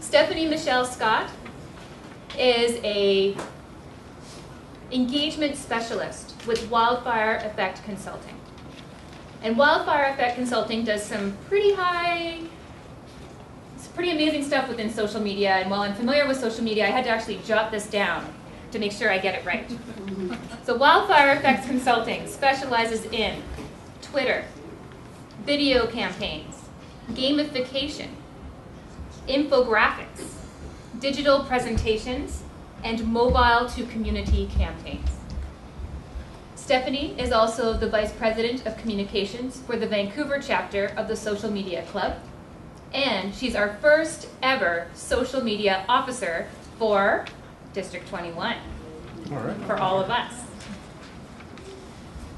Stephanie Michelle Scott is a engagement specialist with Wildfire Effect Consulting. And Wildfire Effect Consulting does some pretty amazing stuff within social media. And while I'm familiar with social media, I had to actually jot this down to make sure I get it right. So Wildfire Effects Consulting specializes in Twitter, video campaigns, gamification, infographics, digital presentations, and mobile-to-community campaigns. Stephanie is also the Vice President of Communications for the Vancouver chapter of the Social Media Club, and she's our first ever social media officer for District 21, for all of us.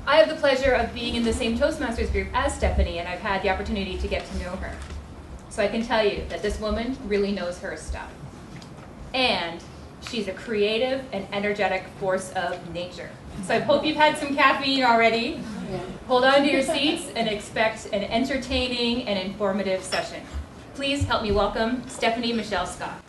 I have the pleasure of being in the same Toastmasters group as Stephanie, and I've had the opportunity to get to know her. So I can tell you that this woman really knows her stuff. And she's a creative and energetic force of nature. So I hope you've had some caffeine already. Hold on to your seats and expect an entertaining and informative session. Please help me welcome Stephanie Michelle Scott.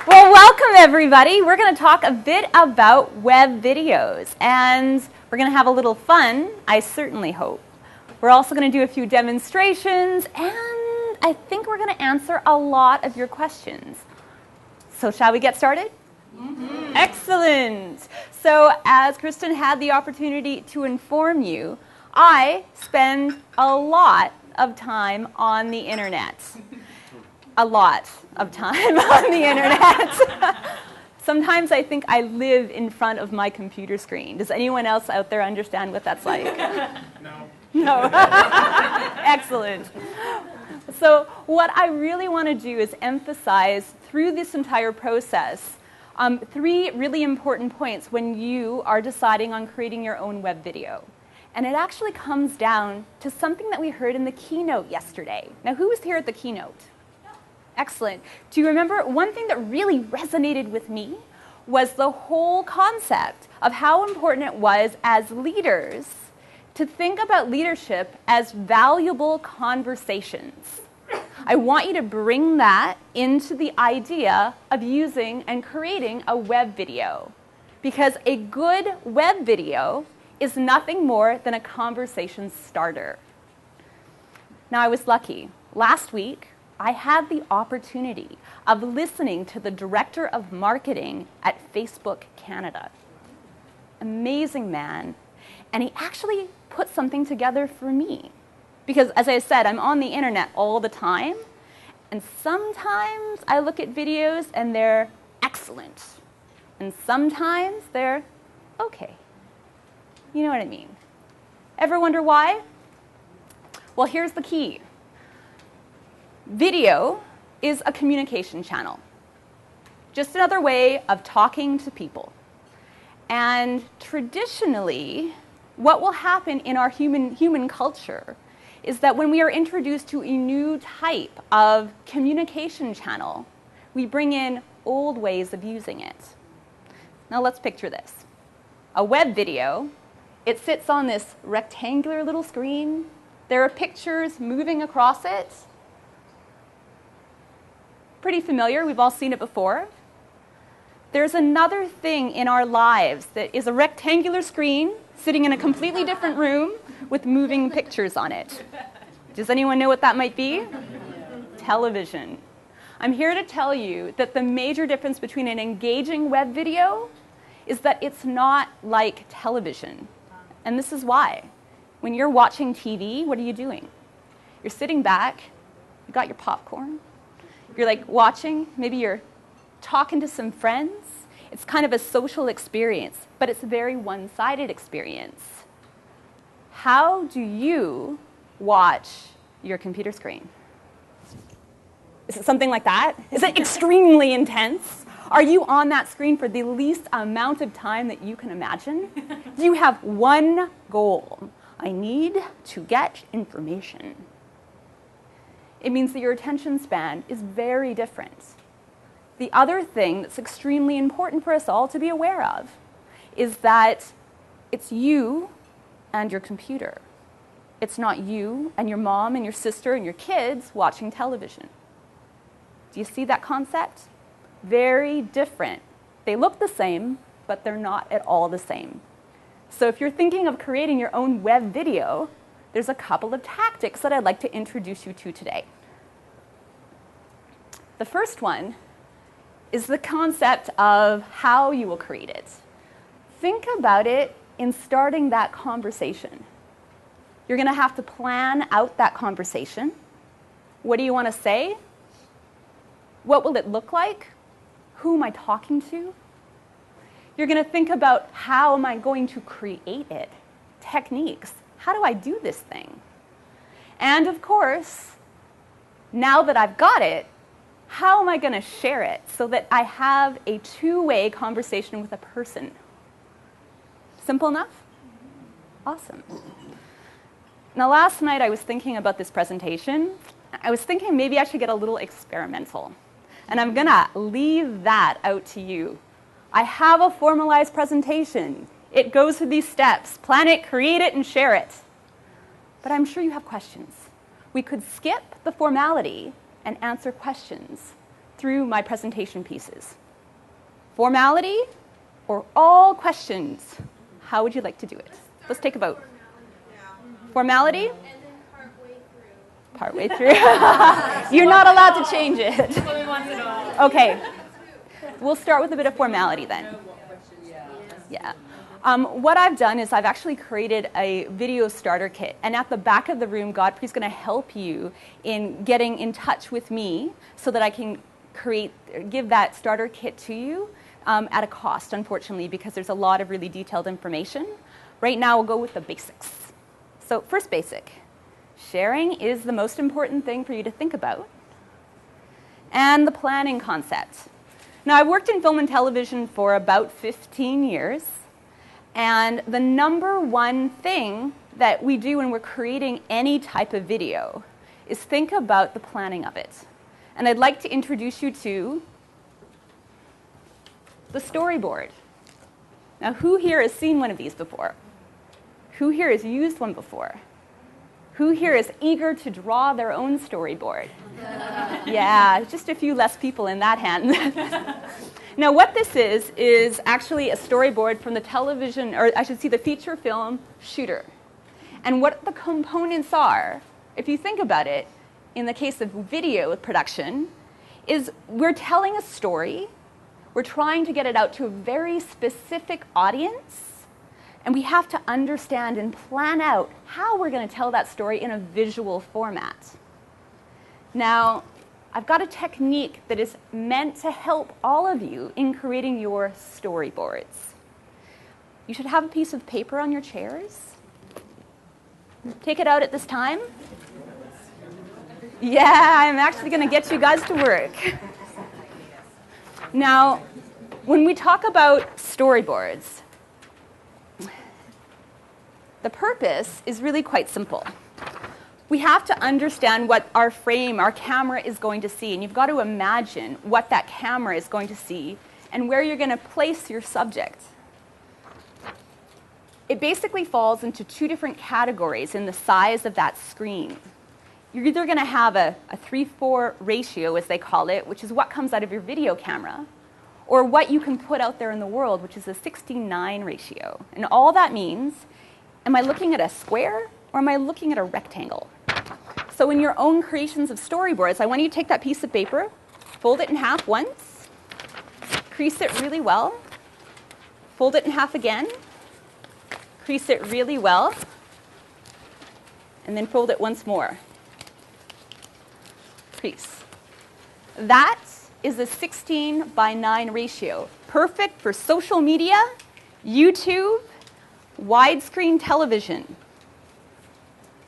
Well, welcome everybody. We're going to talk a bit about web videos, and we're going to have a little fun, I certainly hope. We're also going to do a few demonstrations, and I think we're going to answer a lot of your questions. So shall we get started? Mm-hmm. Excellent. So as Kristen had the opportunity to inform you, I spend a lot of time on the internet. A lot of time on the internet. Sometimes I think I live in front of my computer screen. Does anyone else out there understand what that's like? No. No. Excellent. So what I really want to do is emphasize through this entire process three really important points when you are deciding on creating your own web video. And it actually comes down to something that we heard in the keynote yesterday. Now, who was here at the keynote? Excellent. Do you remember one thing that really resonated with me was the whole concept of how important it was as leaders to think about leadership as valuable conversations. I want you to bring that into the idea of using and creating a web video, because a good web video is nothing more than a conversation starter. Now, I was lucky. Last week, I had the opportunity of listening to the Director of Marketing at Facebook Canada. Amazing man. And he actually put something together for me. Because as I said, I'm on the internet all the time. And sometimes I look at videos and they're excellent. And sometimes they're okay. You know what I mean? Ever wonder why? Well, here's the key. Video is a communication channel. Just another way of talking to people. And traditionally, what will happen in our human culture is that when we are introduced to a new type of communication channel, we bring in old ways of using it. Now let's picture this. A web video, it sits on this rectangular little screen. There are pictures moving across it. Pretty familiar, we've all seen it before. There's another thing in our lives that is a rectangular screen sitting in a completely different room with moving pictures on it. Does anyone know what that might be? Television. I'm here to tell you that the major difference between an engaging web video is that it's not like television. And this is why. When you're watching TV, what are you doing? You're sitting back, you got your popcorn, you're like watching, maybe you're talking to some friends. It's kind of a social experience, but it's a very one-sided experience. How do you watch your computer screen? Is it something like that? Is it extremely intense? Are you on that screen for the least amount of time that you can imagine? Do you have one goal? I need to get information. It means that your attention span is very different. The other thing that's extremely important for us all to be aware of is that it's you and your computer. It's not you and your mom and your sister and your kids watching television. Do you see that concept? Very different. They look the same, but they're not at all the same. So if you're thinking of creating your own web video, there's a couple of tactics that I'd like to introduce you to today. The first one is the concept of how you will create it. Think about it in starting that conversation. You're going to have to plan out that conversation. What do you want to say? What will it look like? Who am I talking to? You're going to think about how am I going to create it? Techniques. How do I do this thing? And of course, now that I've got it, how am I going to share it so that I have a two-way conversation with a person? Simple enough? Awesome. Now, last night I was thinking about this presentation. I was thinking maybe I should get a little experimental. And I'm going to leave that out to you. I have a formalized presentation. It goes through these steps. Plan it, create it, and share it. But I'm sure you have questions. We could skip the formality and answer questions through my presentation pieces. Formality or all questions? How would you like to do it? Let's take a vote. Formality? And then partway through. Partway through. You're not allowed to change it. Okay. We'll start with a bit of formality then. Yeah. What I've done is I've actually created a video starter kit. And at the back of the room, Godfrey's going to help you in getting in touch with me so that I can give that starter kit to you at a cost, unfortunately, because there's a lot of really detailed information. Right now, we'll go with the basics. So first basic, sharing is the most important thing for you to think about. And the planning concept. Now, I've worked in film and television for about 15 years. And the number one thing that we do when we're creating any type of video is think about the planning of it. And I'd like to introduce you to the storyboard. Now, who here has seen one of these before? Who here has used one before? Who here is eager to draw their own storyboard? Yeah, just a few less people in that hand. Now, what this is actually a storyboard from the television, or I should say the feature film Shooter. And what the components are, if you think about it, in the case of video production, is we're telling a story, we're trying to get it out to a very specific audience, and we have to understand and plan out how we're going to tell that story in a visual format. Now, I've got a technique that is meant to help all of you in creating your storyboards. You should have a piece of paper on your chairs. Take it out at this time. Yeah, I'm actually going to get you guys to work. Now, when we talk about storyboards, the purpose is really quite simple. We have to understand what our frame, our camera is going to see, and you've got to imagine what that camera is going to see and where you're going to place your subject. It basically falls into two different categories in the size of that screen. You're either going to have a 3:4 ratio, as they call it, which is what comes out of your video camera, or what you can put out there in the world, which is a 69 ratio. And all that means, am I looking at a square or am I looking at a rectangle? So in your own creations of storyboards, I want you to take that piece of paper, fold it in half once, crease it really well, fold it in half again, crease it really well, and then fold it once more. Crease. That is a 16:9 ratio. Perfect for social media, YouTube, widescreen television.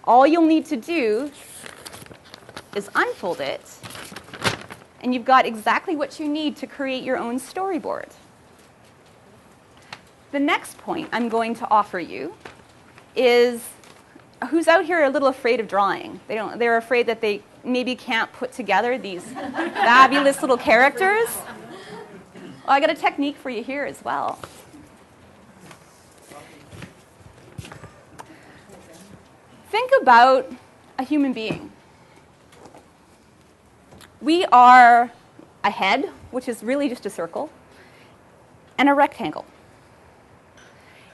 All you'll need to do is unfold it, and you've got exactly what you need to create your own storyboard. The next point I'm going to offer you is, who's out here a little afraid of drawing? They're afraid that they maybe can't put together these fabulous little characters. Well, I got a technique for you here as well. think about a human being. We are a head, which is really just a circle, and a rectangle.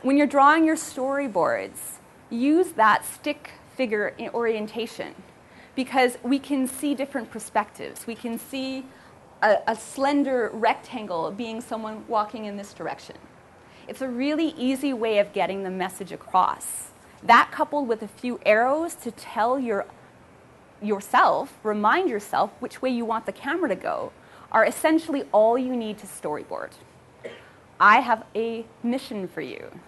When you're drawing your storyboards, use that stick figure orientation because we can see different perspectives. We can see a slender rectangle being someone walking in this direction. It's a really easy way of getting the message across. That coupled with a few arrows to tell remind yourself which way you want the camera to go, are essentially all you need to storyboard. I have a mission for you.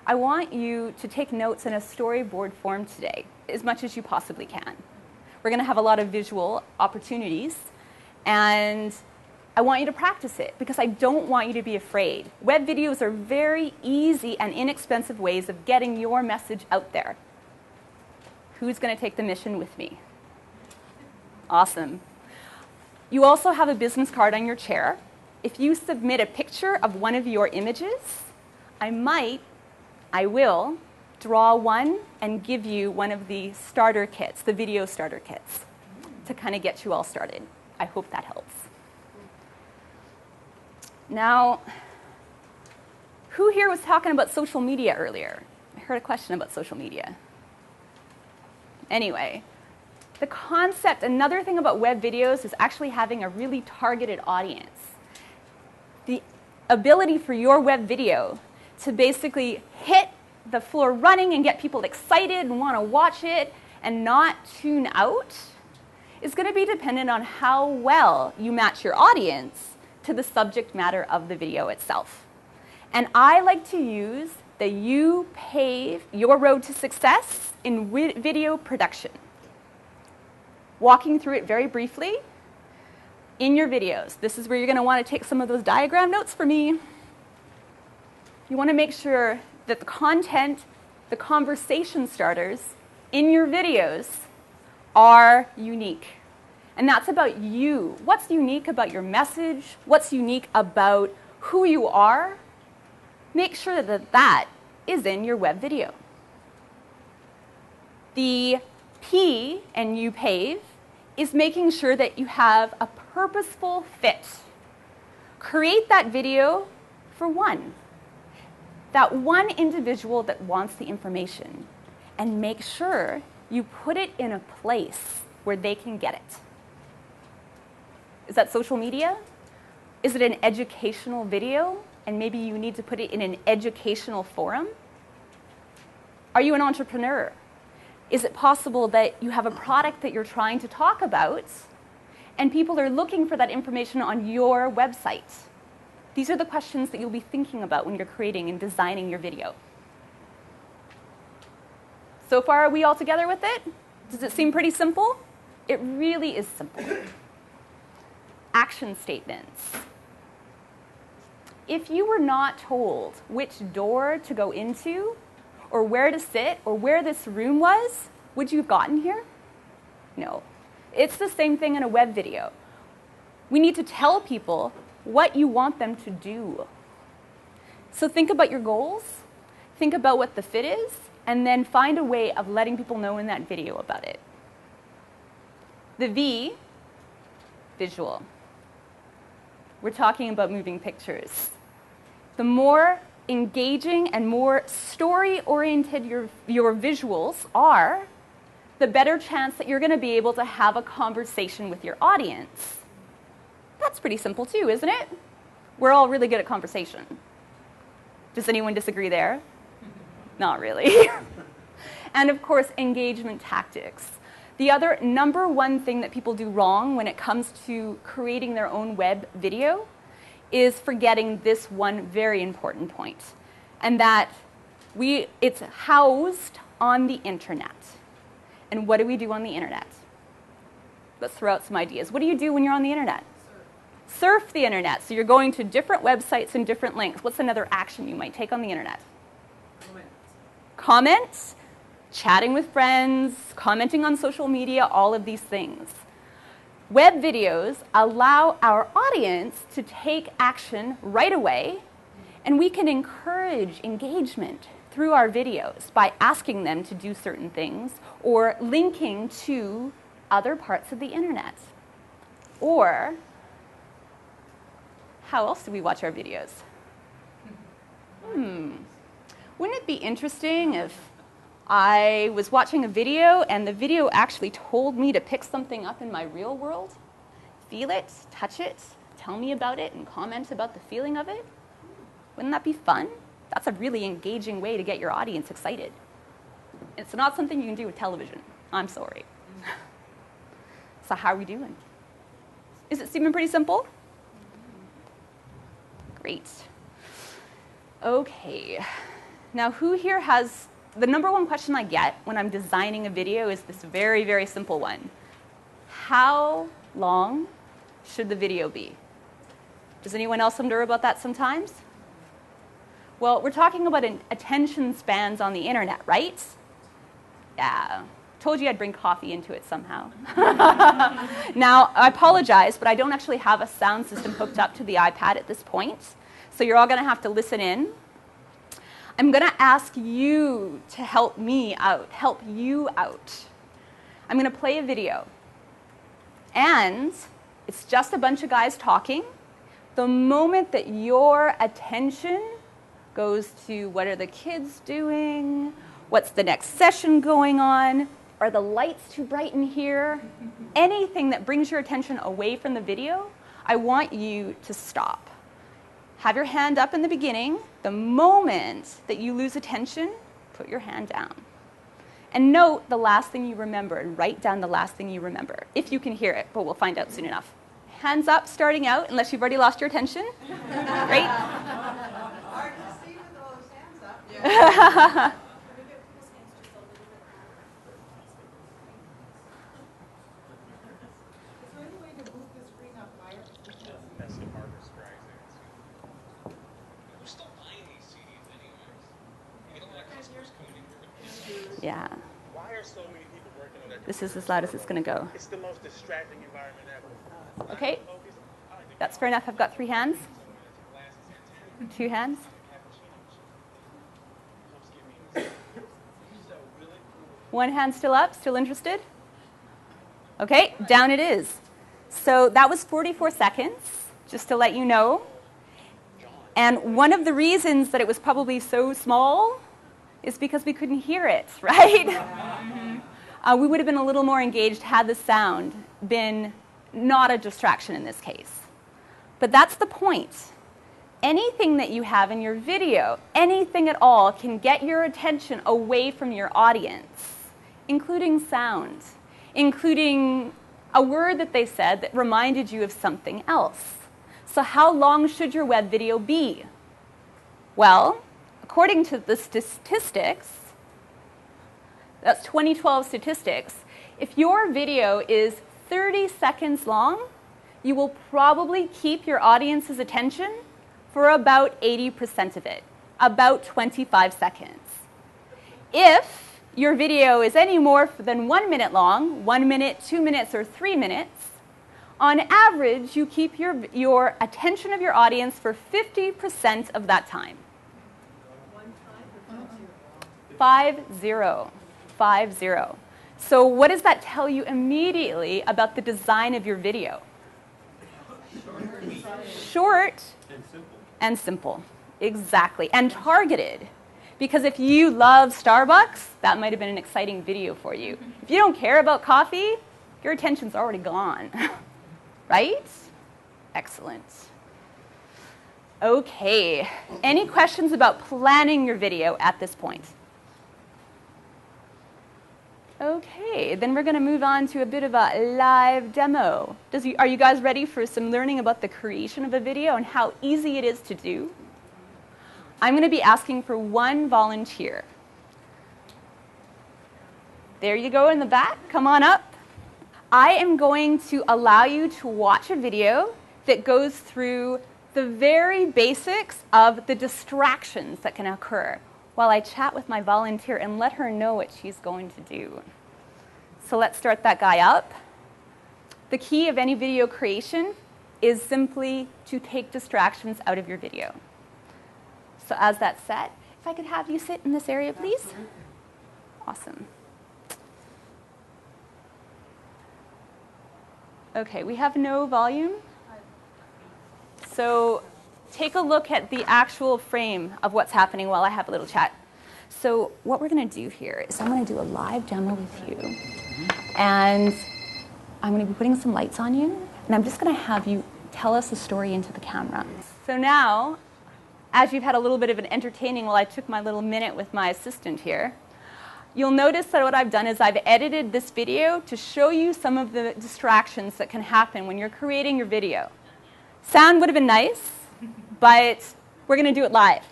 I want you to take notes in a storyboard form today, as much as you possibly can. We're going to have a lot of visual opportunities, and I want you to practice it because I don't want you to be afraid. Web videos are very easy and inexpensive ways of getting your message out there. Who's going to take the mission with me? Awesome. You also have a business card on your chair. If you submit a picture of one of your images, I will draw one and give you one of the starter kits, the video starter kits, to kind of get you all started. I hope that helps. Now, who here was talking about social media earlier? I heard a question about social media. Anyway, the concept, another thing about web videos is actually having a really targeted audience. The ability for your web video to basically hit the floor running and get people excited and want to watch it and not tune out is going to be dependent on how well you match your audience to the subject matter of the video itself. And I like to use the You Pave Your Road to Success in video production. Walking through it very briefly in your videos. This is where you're going to want to take some of those diagram notes for me. You want to make sure that the content, the conversation starters in your videos are unique. And that's about you. What's unique about your message? What's unique about who you are? Make sure that that is in your web video. The P in You Pave is making sure that you have a purposeful fit. Create that video for one. That one individual that wants the information, and make sure you put it in a place where they can get it. Is that social media? Is it an educational video, and maybe you need to put it in an educational forum? Are you an entrepreneur? Is it possible that you have a product that you're trying to talk about, and people are looking for that information on your website? These are the questions that you'll be thinking about when you're creating and designing your video. So far, are we all together with it? Does it seem pretty simple? It really is simple. Action statements. If you were not told which door to go into, or where to sit, or where this room was, would you have gotten here? No. It's the same thing in a web video. We need to tell people what you want them to do. So think about your goals, think about what the fit is, and then find a way of letting people know in that video about it. The V, visual. We're talking about moving pictures. The more engaging and more story-oriented your visuals are, the better chance that you're going to be able to have a conversation with your audience. That's pretty simple too, isn't it? We're all really good at conversation. Does anyone disagree there? Not really. And of course, engagement tactics. The other number one thing that people do wrong when it comes to creating their own web video is forgetting this one very important point, and that it's housed on the internet. And what do we do on the internet? Let's throw out some ideas. What do you do when you're on the internet? Surf the internet. So you're going to different websites and different links. What's another action you might take on the internet? Comments, chatting with friends, commenting on social media, all of these things. Web videos allow our audience to take action right away, and we can encourage engagement through our videos by asking them to do certain things or linking to other parts of the internet. Or, how else do we watch our videos? Wouldn't it be interesting if I was watching a video and the video actually told me to pick something up in my real world? Feel it, touch it, tell me about it, and comment about the feeling of it? Wouldn't that be fun? That's a really engaging way to get your audience excited. It's not something you can do with television. I'm sorry. So how are we doing? Is it seeming pretty simple? Great. Okay. Now, who here has, the number one question I get when I'm designing a video is this very, very simple one. How long should the video be? Does anyone else wonder about that sometimes? Well, we're talking about attention spans on the internet, right? Yeah. Told you I'd bring coffee into it somehow. Now, I apologize, but I don't actually have a sound system hooked up to the iPad at this point, so you're all going to have to listen in. I'm going to ask you to help me out, help you out. I'm going to play a video, and it's just a bunch of guys talking. The moment that your attention goes to what are the kids doing, what's the next session going on, are the lights too bright in here, anything that brings your attention away from the video, I want you to stop. Have your hand up in the beginning. The moment that you lose attention, put your hand down. And note the last thing you remember, and write down the last thing you remember, if you can hear it, but we'll find out soon enough. Hands up starting out, unless you've already lost your attention. Great. Hard to see with those hands up. Yeah. Is there any way to move the screen up higher? That's the hardest drive. We're still buying these CDs anyways. You don't have customers coming in. Yeah. Why are so many people working on that? This is as loud as it's going to go. It's the most distracting environment ever. Okay. That's fair enough. I've got 3 hands. 2 hands. One hand still up, still interested? Okay, down it is. So that was 44 seconds, just to let you know. And one of the reasons that it was probably so small is because we couldn't hear it, right? We would have been a little more engaged had the sound been not a distraction in this case. But that's the point. Anything that you have in your video, anything at all, can get your attention away from your audience, including sound, including a word that they said that reminded you of something else. So how long should your web video be? Well, according to the statistics, that's 2012 statistics, if your video is 30 seconds long, you will probably keep your audience's attention for about 80% of it, about 25 seconds. If your video is any more than 1 minute long, 1 minute, 2 minutes, or 3 minutes, on average, you keep your attention of your audience for 50% of that time. 50. 50. So what does that tell you immediately about the design of your video? Short and simple. Exactly. And targeted. Because if you love Starbucks, that might have been an exciting video for you. If you don't care about coffee, your attention's already gone. Right? Excellent. Okay. Any questions about planning your video at this point? Okay, then we're going to move on to a bit of a live demo. Are you guys ready for some learning about the creation of a video and how easy it is to do? I'm going to be asking for 1 volunteer. There you go in the back. Come on up. I am going to allow you to watch a video that goes through the very basics of the distractions that can occur while I chat with my volunteer and let her know what she's going to do. So let's start that guy up. The key of any video creation is simply to take distractions out of your video. So as that's set, If I could have you sit in this area, please. Awesome. Okay, we have no volume. So take a look at the actual frame of what's happening while I have a little chat. So what we're going to do here is I'm going to do a live demo with you. And I'm going to be putting some lights on you. And I'm just going to have you tell us a story into the camera. So now, as you've had a little bit of an entertaining while I took my little minute with my assistant here, you'll notice that what I've done is I've edited this video to show you some of the distractions that can happen when you're creating your video. Sound would have been nice, but we're going to do it live.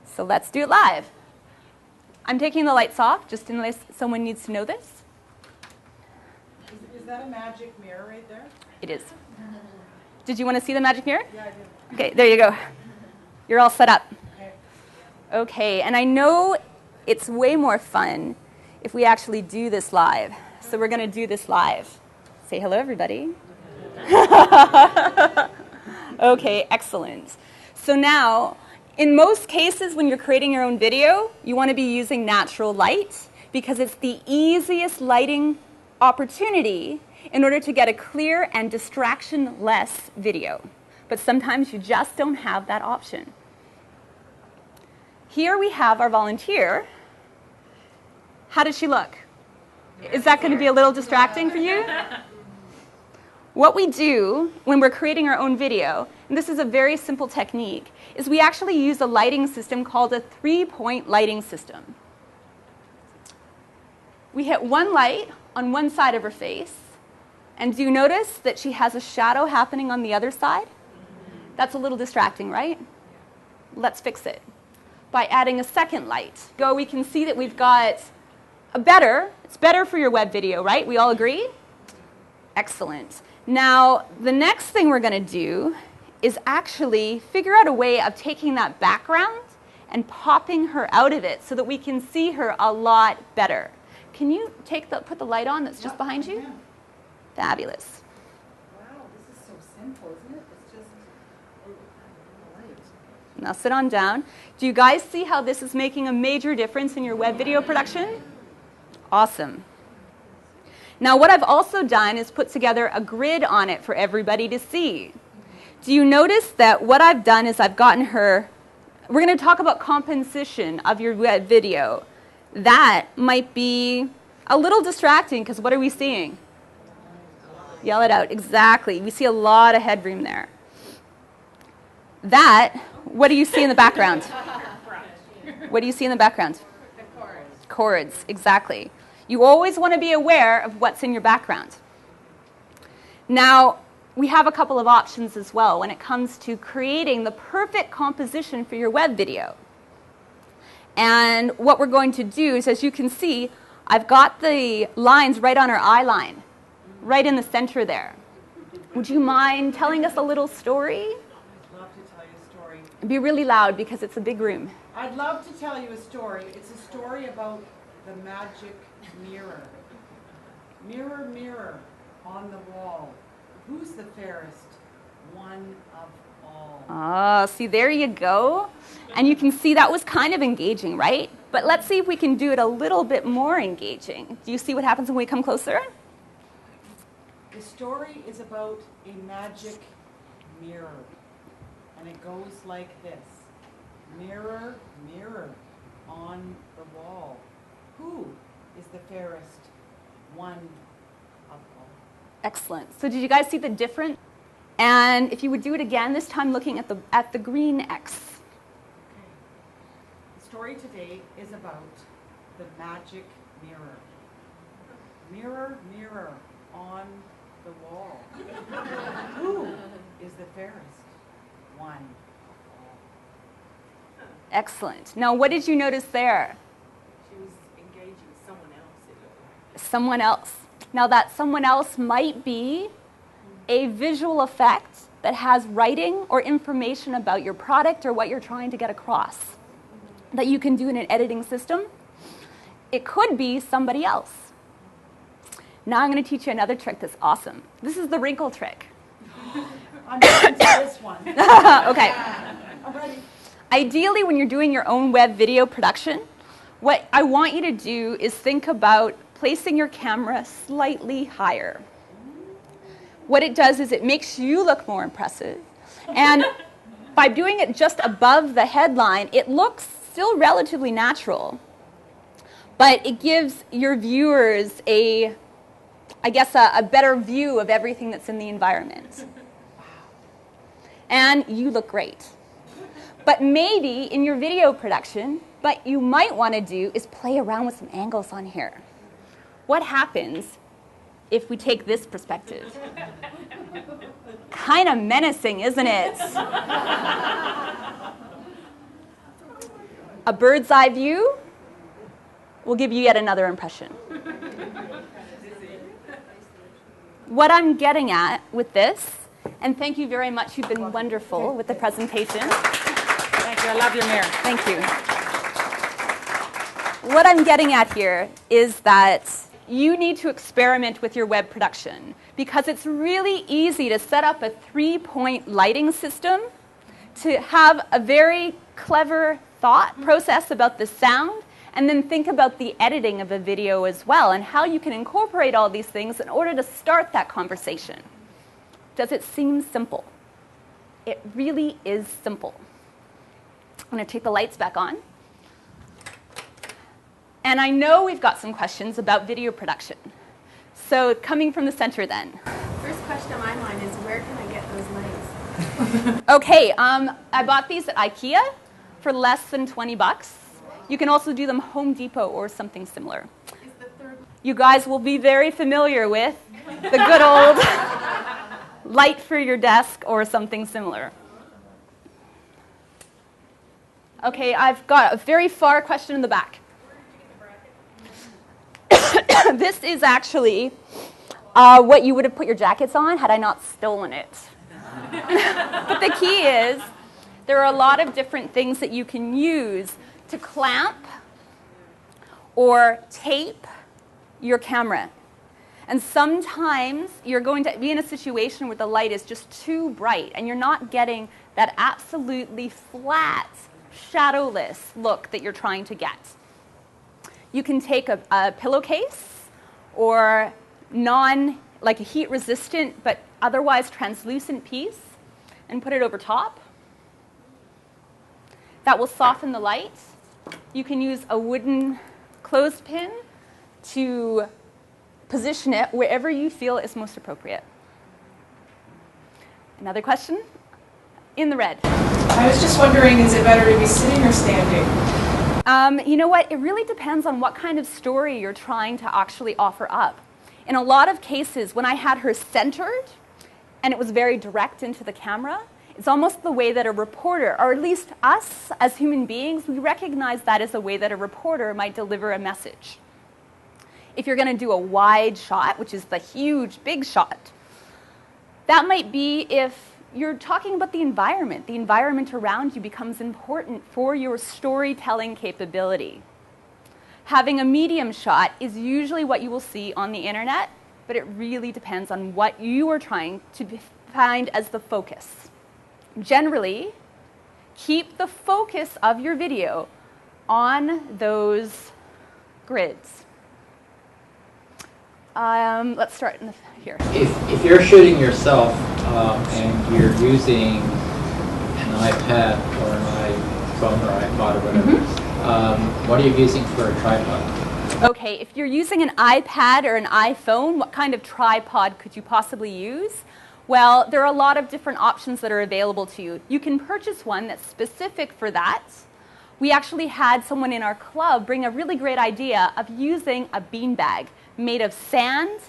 So let's do it live. I'm taking the lights off, just in case someone needs to know this. Is that a magic mirror right there? It is. Did you want to see the magic mirror? Yeah, I did. Okay, there you go. You're all set up. Okay. Okay, and I know it's way more fun if we actually do this live. So we're going to do this live. Say hello, everybody. Okay, excellent. So now, in most cases when you're creating your own video, you want to be using natural light because it's the easiest lighting opportunity in order to get a clear and distraction-less video. But sometimes you just don't have that option. Here we have our volunteer. How does she look? Is that going to be a little distracting for you? What we do when we're creating our own video, and this is a very simple technique, is we actually use a lighting system called a three-point lighting system. We hit one light on one side of her face, and do you notice that she has a shadow happening on the other side? That's a little distracting, right? Let's fix it. By adding a second light. We can see that we've got it's better for your web video, right? We all agree? Excellent. Now, the next thing we're going to do is actually figure out a way of taking that background and popping her out of it so that we can see her a lot better. Can you put the light on that's just behind you? Fabulous. Wow, this is so simple, isn't it? It's just light. Now sit on down. Do you guys see how this is making a major difference in your web video production? Awesome. Now what I've also done is put together a grid on it for everybody to see. Do you notice that what I've done is I've gotten her, we're going to talk about composition of your web video. That might be a little distracting because what are we seeing? Yell it out. Exactly. We see a lot of headroom there. What do you see in the background? What do you see in the background? The chords. Chords, exactly. You always want to be aware of what's in your background. Now, we have a couple of options as well when it comes to creating the perfect composition for your web video. And what we're going to do is, as you can see, I've got the lines right on her eye line, right in the center there. Would you mind telling us a little story? I'd love to tell you a story. Be really loud because it's a big room. I'd love to tell you a story. It's a story about the magic mirror. Mirror, mirror on the wall, who's the fairest? One of all. Ah, see, there you go. And you can see that was kind of engaging, right? But let's see if we can do it a little bit more engaging. Do you see what happens when we come closer? The story is about a magic mirror. And it goes like this. Mirror, mirror on the wall, who is the fairest? One of all. Excellent. So did you guys see the difference? And if you would do it again, this time looking at the green X. Okay. The story today is about the magic mirror. Mirror, mirror on the wall, who is the fairest? One of all. Excellent. Now, what did you notice there? She was engaging with someone else, it looked like. Someone else. Now, that someone else might be a visual effect that has writing or information about your product or what you're trying to get across that you can do in an editing system. It could be somebody else. Now I'm going to teach you another trick that's awesome. This is the wrinkle trick. I'm going to this one. Okay. Ideally, when you're doing your own web video production, what I want you to do is think about placing your camera slightly higher. What it does is it makes you look more impressive. And by doing it just above the headline, it looks still relatively natural. But it gives your viewers a better view of everything that's in the environment. And you look great. But maybe in your video production, what you might want to do is play around with some angles on here. What happens if we take this perspective? Kind of menacing, isn't it? A bird's eye view will give you yet another impression. What I'm getting at with this, and thank you very much, you've been wonderful with the presentation. Thank you, I love your mirror. Thank you. What I'm getting at here is that you need to experiment with your web production because it's really easy to set up a 3-point lighting system, to have a very clever thought process about the sound, and then think about the editing of a video as well and how you can incorporate all these things in order to start that conversation. Does it seem simple? It really is simple. I'm going to take the lights back on. And I know we've got some questions about video production. So coming from the center then. First question on my mind is, where can I get those lights? Okay, I bought these at IKEA for less than 20 bucks. You can also do them Home Depot or something similar. Is the third You guys will be very familiar with the good old light for your desk or something similar. Okay, I've got a very far question in the back. This is actually what you would have put your jackets on had I not stolen it. But the key is there are a lot of different things that you can use to clamp or tape your camera. And sometimes you're going to be in a situation where the light is just too bright and you're not getting that absolutely flat, shadowless look that you're trying to get. You can take a pillowcase or like a heat-resistant but otherwise translucent piece and put it over top. That will soften the light. You can use a wooden clothespin to position it wherever you feel is most appropriate. Another question? In the red. I was just wondering, is it better to be sitting or standing? You know what? It really depends on what kind of story you're trying to actually offer up. In a lot of cases, when I had her centered and it was very direct into the camera, it's almost the way that a reporter, or at least us as human beings, we recognize that as a way that a reporter might deliver a message. If you're going to do a wide shot, which is the huge, big shot, that might be if you're talking about the environment. The environment around you becomes important for your storytelling capability. Having a medium shot is usually what you will see on the internet, but it really depends on what you are trying to find as the focus. Generally, keep the focus of your video on those grids. Let's start here. If you're shooting yourself and you're using an iPad or an iPhone or iPod or whatever, what are you using for a tripod? Okay, if you're using an iPad or an iPhone, what kind of tripod could you possibly use? Well, there are a lot of different options that are available to you. You can purchase one that's specific for that. We actually had someone in our club bring a really great idea of using a beanbag made of sand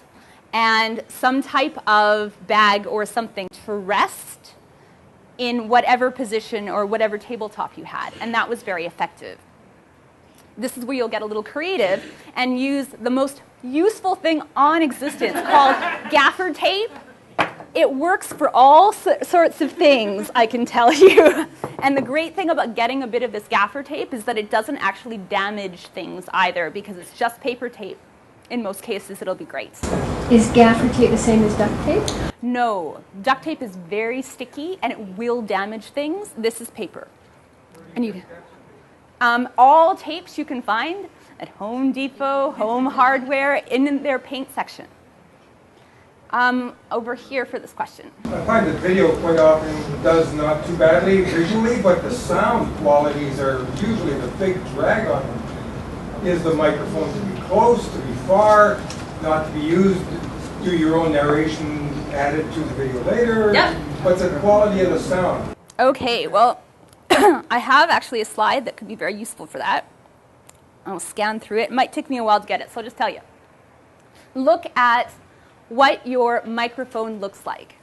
and some type of bag or something to rest in whatever position or whatever tabletop you had, and that was very effective. This is where you'll get a little creative and use the most useful thing on existence called gaffer tape. It works for all sorts of things, I can tell you. And the great thing about getting a bit of this gaffer tape is that it doesn't actually damage things either because it's just paper tape In most cases, it'll be great. Is gaffer tape the same as duct tape? No, duct tape is very sticky and it will damage things. This is paper. And you, all tapes you can find at Home Depot, Home Hardware, in their paint section. Over here for this question. I find that video quite often does not too badly visually, but the sound qualities are usually the big drag on them. Is the microphone to be close, to be far, not to be used, do your own narration added to the video later? Yep. What's the quality of the sound? Okay, well, I have actually a slide that could be very useful for that. I'll scan through it. It might take me a while to get it, so I'll just tell you. Look at what your microphone looks like.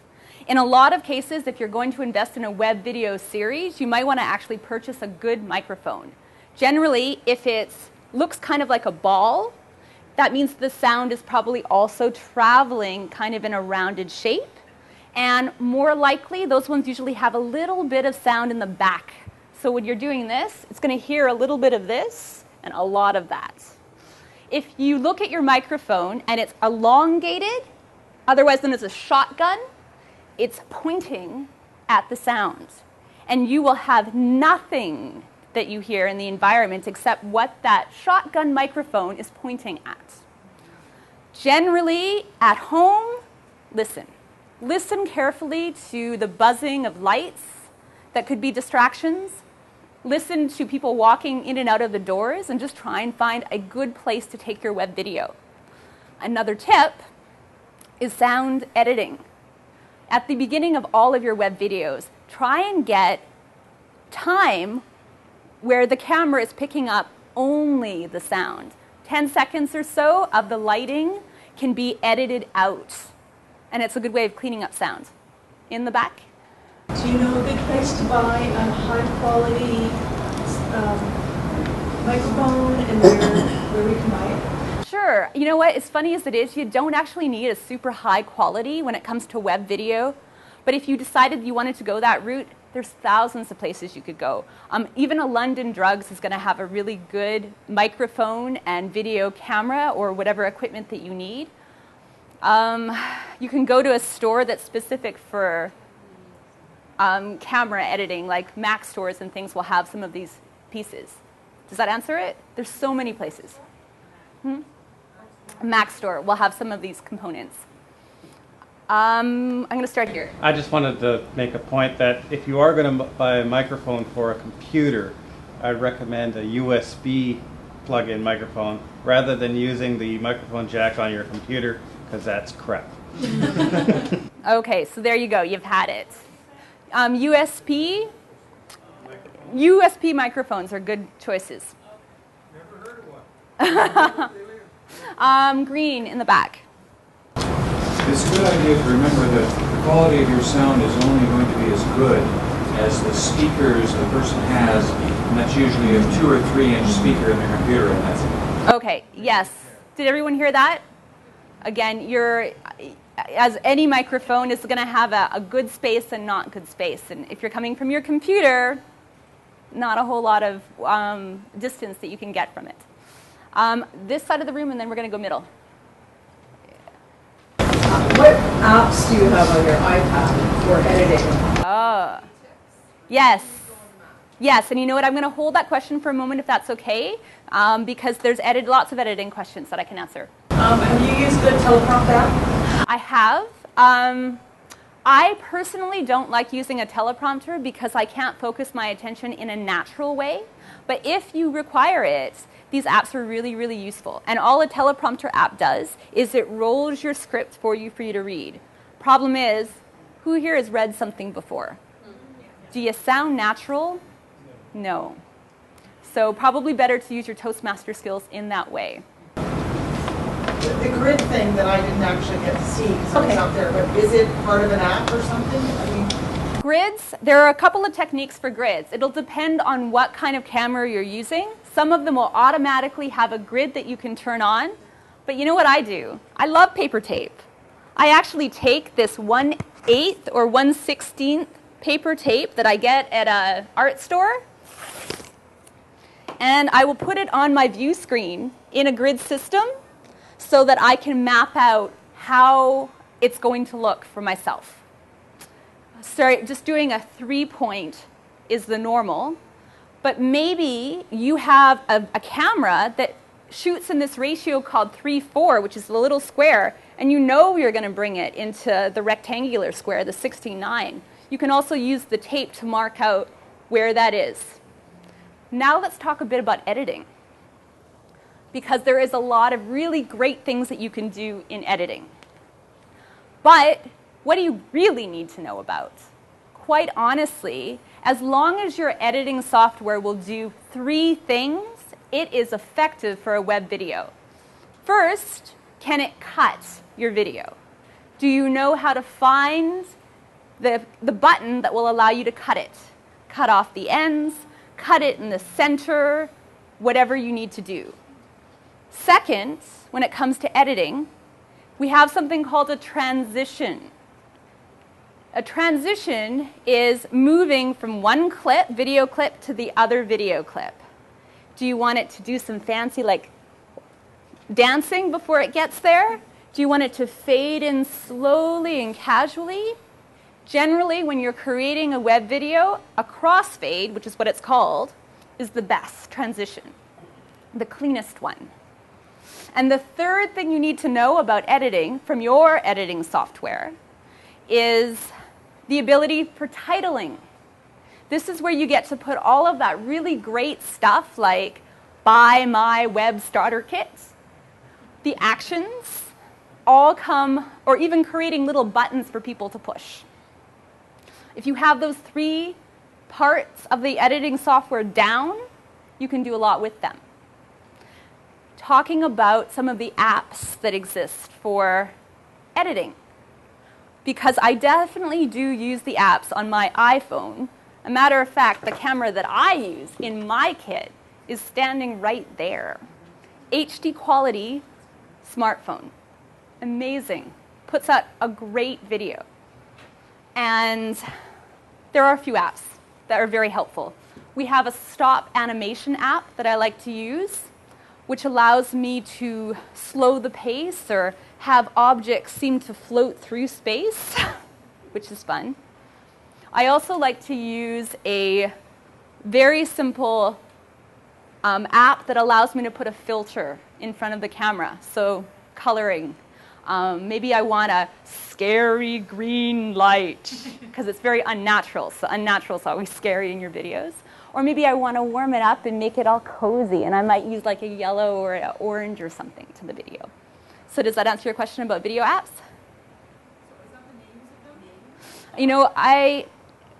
In a lot of cases, if you're going to invest in a web video series, you might want to actually purchase a good microphone. Generally, if it looks kind of like a ball, that means the sound is probably also traveling kind of in a rounded shape. And more likely, those ones usually have a little bit of sound in the back. So when you're doing this, it's going to hear a little bit of this and a lot of that. If you look at your microphone and it's elongated, otherwise known as a shotgun, it's pointing at the sound. And you will have nothing that you hear in the environment except what that shotgun microphone is pointing at. Generally, at home, listen. Listen carefully to the buzzing of lights that could be distractions. Listen to people walking in and out of the doors and just try and find a good place to take your web video. Another tip is sound editing. At the beginning of all of your web videos, try and get time where the camera is picking up only the sound. 10 seconds or so of the lighting can be edited out. And it's a good way of cleaning up sound. In the back? Do you know a good place to buy a high-quality microphone and where we can buy it? Sure. You know what? As funny as it is, you don't actually need a super high quality when it comes to web video. But if you decided you wanted to go that route, there's thousands of places you could go. Even a London Drugs is going to have a really good microphone and video camera or whatever equipment that you need. You can go to a store that's specific for camera editing, like Mac stores and things will have some of these pieces. Does that answer it? There's so many places. A Mac store will have some of these components. I'm going to start here. I just wanted to make a point that if you are going to buy a microphone for a computer, I'd recommend a USB plug-in microphone rather than using the microphone jack on your computer, because that's crap. Okay, so there you go. You've had it. USB microphones are good choices. Never heard of one. Green in the back. It's a good idea to remember that the quality of your sound is only going to be as good as the speakers the person has, and that's usually a 2 or 3 inch speaker in their computer, and that's it. Okay, yes. Did everyone hear that? Again, as any microphone is going to have a good space and not good space. And if you're coming from your computer, not a whole lot of distance that you can get from it. This side of the room, and then we're going to go middle. What apps do you have on your iPad for editing? Oh, yes. Yes, and you know what? I'm going to hold that question for a moment if that's okay, because there's lots of editing questions that I can answer. Have you used the teleprompt app? I have. I personally don't like using a teleprompter because I can't focus my attention in a natural way. But if you require it, these apps are really, really useful. And all a teleprompter app does is it rolls your script for you to read. Problem is, who here has read something before? Do you sound natural? No. So probably better to use your Toastmaster skills in that way. The grid thing that I didn't actually get to see because I was out there, but is it part of an app or something? I mean, grids, there are a couple of techniques for grids. It'll depend on what kind of camera you're using. Some of them will automatically have a grid that you can turn on. But you know what I do? I love paper tape. I actually take this 1/8 or 1/16 paper tape that I get at an art store, and I will put it on my view screen in a grid system so that I can map out how it's going to look for myself. So just doing a 3-point is the normal, but maybe you have a camera that shoots in this ratio called 3:4, which is the little square, and you know you're going to bring it into the rectangular square, the 16:9. You can also use the tape to mark out where that is. Now let's talk a bit about editing, because there is a lot of really great things that you can do in editing. But what do you really need to know about? Quite honestly, as long as your editing software will do 3 things, it is effective for a web video. First, can it cut your video? Do you know how to find the button that will allow you to cut it? Cut off the ends, cut it in the center, whatever you need to do. Second, when it comes to editing, we have something called a transition. A transition is moving from one video clip, to the other video clip. Do you want it to do some fancy like dancing before it gets there? Do you want it to fade in slowly and casually? Generally, when you're creating a web video, a crossfade, which is what it's called, is the best transition, the cleanest one. And the third thing you need to know about editing from your editing software is the ability for titling. This is where you get to put all of that really great stuff like buy my web starter kit. The actions all come, or even creating little buttons for people to push. If you have those 3 parts of the editing software down, you can do a lot with them. Talking about some of the apps that exist for editing, because I definitely do use the apps on my iPhone. A matter of fact, the camera that I use in my kit is standing right there. HD quality smartphone. Amazing. Puts out a great video. And there are a few apps that are very helpful. We have a stop animation app that I like to use, which allows me to slow the pace or have objects seem to float through space, which is fun. I also like to use a very simple app that allows me to put a filter in front of the camera, so coloring. Maybe I want a scary green light, because it's very unnatural, so unnatural is always scary in your videos. Or maybe I want to warm it up and make it all cozy, and I might use like a yellow or an orange or something to the video. So does that answer your question about video apps? So is that the names of them? You know, I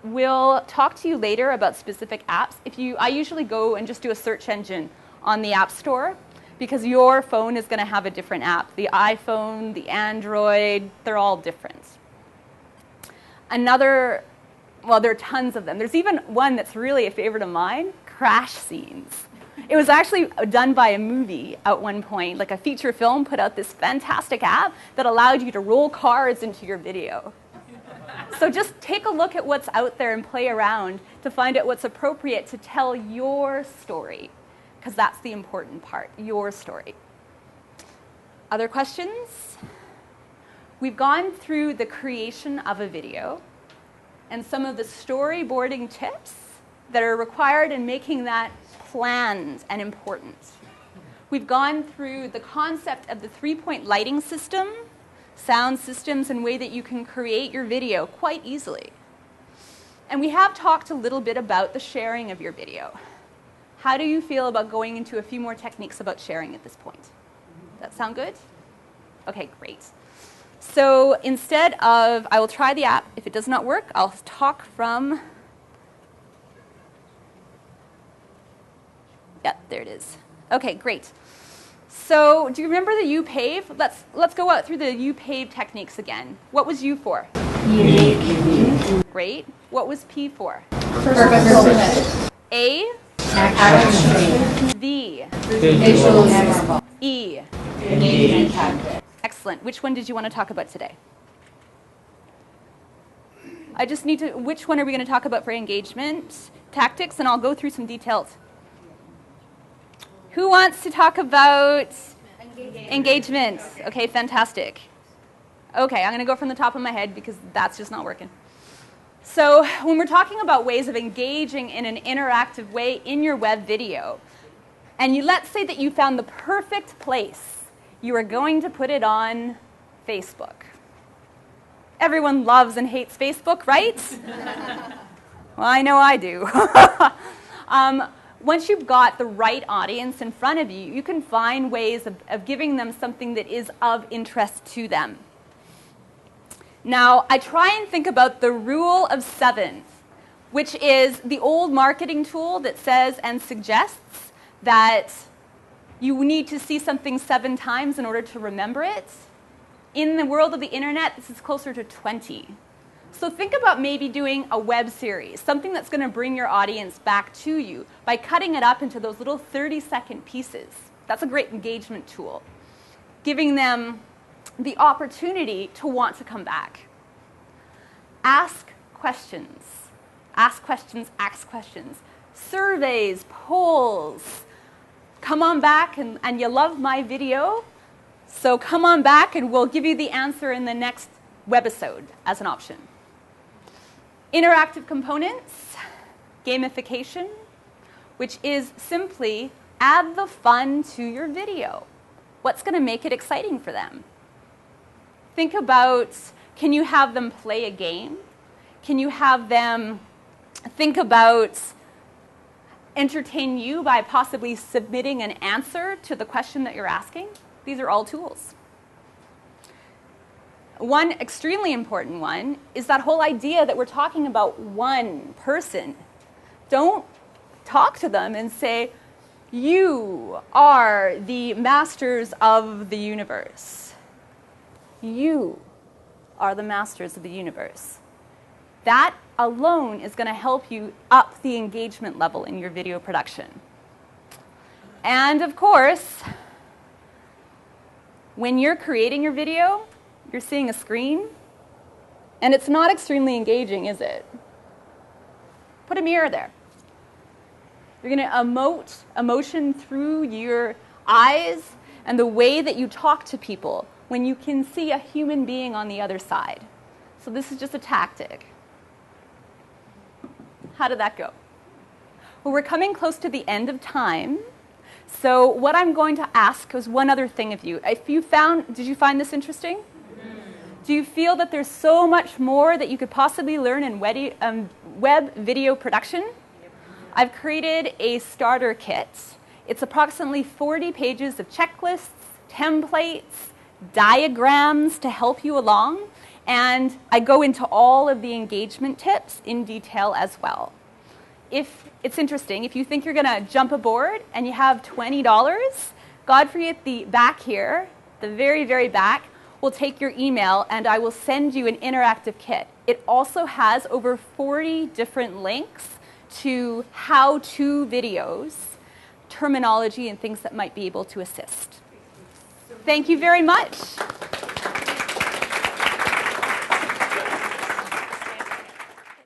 will talk to you later about specific apps. I usually go and just do a search engine on the App Store, because your phone is going to have a different app. The iPhone, the Android, they're all different. Well, there are tons of them. There's even one that's really a favorite of mine, crash scenes. It was actually done by a movie at one point, like a feature film put out this fantastic app that allowed you to roll cars into your video. So just take a look at what's out there and play around to find out what's appropriate to tell your story, because that's the important part, your story. Other questions? We've gone through the creation of a video and some of the storyboarding tips that are required in making that planned and important. We've gone through the concept of the 3-point lighting system, sound systems, and way that you can create your video quite easily. And we have talked a little bit about the sharing of your video. How do you feel about going into a few more techniques about sharing at this point? Does that sound good? Okay, great. So instead of, I will try the app. If it does not work, I'll talk from, yeah, there it is. Okay, great. So do you remember the U-Pave? Let's go out through the U-Pave techniques again. What was U for? Unique. Great. What was P for? Purpose. A? Action. V? Visual memorable. E? Engagement. Excellent. Which one did you want to talk about today? I just need to, which one are we going to talk about for engagement tactics? And I'll go through some details. Who wants to talk about Engagement. Okay, fantastic. Okay, I'm going to go from the top of my head because that's just not working. So when we're talking about ways of engaging in an interactive way in your web video, and let's say that you found the perfect place, you are going to put it on Facebook. Everyone loves and hates Facebook, right? Well, I know I do. Once you've got the right audience in front of you, you can find ways of giving them something that is of interest to them. Now, I try and think about the rule of 7, which is the old marketing tool that says and suggests that you need to see something 7 times in order to remember it. In the world of the internet, this is closer to 20. So think about maybe doing a web series, something that's going to bring your audience back to you by cutting it up into those little 30-second pieces. That's a great engagement tool, giving them the opportunity to want to come back. Ask questions. Ask questions, ask questions. Surveys, polls. Come on back and you love my video, so come on back and we'll give you the answer in the next webisode as an option. Interactive components, gamification, which is simply add the fun to your video. What's going to make it exciting for them? Think about, can you have them play a game? Can you have them think about entertain you by possibly submitting an answer to the question that you're asking? These are all tools. One extremely important one is that whole idea that we're talking about one person. Don't talk to them and say, you are the masters of the universe. You are the masters of the universe. That alone is going to help you up the engagement level in your video production. And of course, when you're creating your video, you're seeing a screen, and it's not extremely engaging, is it? Put a mirror there. You're going to emote emotion through your eyes and the way that you talk to people when you can see a human being on the other side. So this is just a tactic. How did that go? Well, we're coming close to the end of time. So what I'm going to ask is one other thing of you. Did you find this interesting? Do you feel that there's so much more that you could possibly learn in web video production? I've created a starter kit. It's approximately 40 pages of checklists, templates, diagrams to help you along, and I go into all of the engagement tips in detail as well. If it's interesting, if you think you're going to jump aboard and you have $20, Godfrey at the back here, the very, very back, will take your email and I will send you an interactive kit. It also has over 40 different links to how-to videos, terminology, and things that might be able to assist. Thank you very much.